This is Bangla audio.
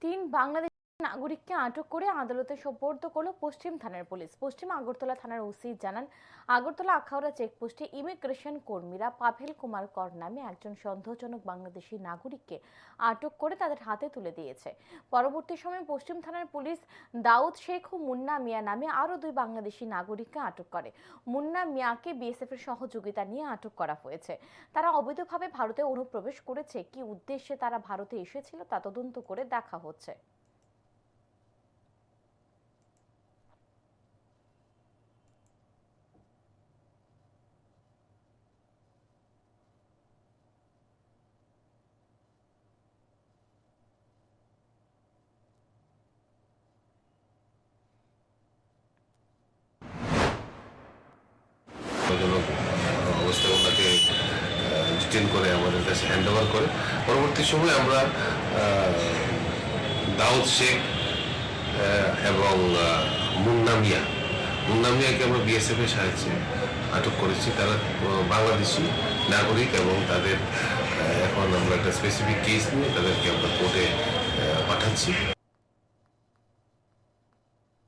তিন বাংলাদেশি নাগরিককে আটক করে আদালতে সোপর্দ করল পশ্চিম থানার পুলিশ। পশ্চিম আগরতলা থানার ওসি জানান, আগরতলা আখাউড়া চেকপোস্টে ইমিগ্রেশন কর্মীরা পাভেল কুমার কর নামে একজন সন্দেহজনক বাংলাদেশি নাগরিককে আটক করে তাদের হাতে তুলে দিয়েছে। পরবর্তী সময়ে পশ্চিম থানার পুলিশ দাউদ শেখ ও মুন্না মিয়া নামে আরও দুই বাংলাদেশি নাগরিককে আটক করে। মুন্না মিয়াকে বিএসএফ এর সহযোগিতা নিয়ে আটক করা হয়েছে। তারা অবৈধভাবে ভারতে অনুপ্রবেশ করেছে, কি উদ্দেশ্যে তারা ভারতে এসেছিল তা তদন্ত করে দেখা হচ্ছে। অবস্থায় ওনাকে ডিটেইন করে আমাদের কাছে হ্যান্ড ওভার করে। পরবর্তী সময় আমরা দাউদ শেখ এবং মুন্না মিয়াকে আমরা বিএসএফ এর সাহায্যে আটক করেছি। তারা বাংলাদেশি নাগরিক এবং তাদের এখন আমরা একটা স্পেসিফিক কেস নিয়ে তাদেরকে আমরা কোর্টে পাঠাচ্ছি।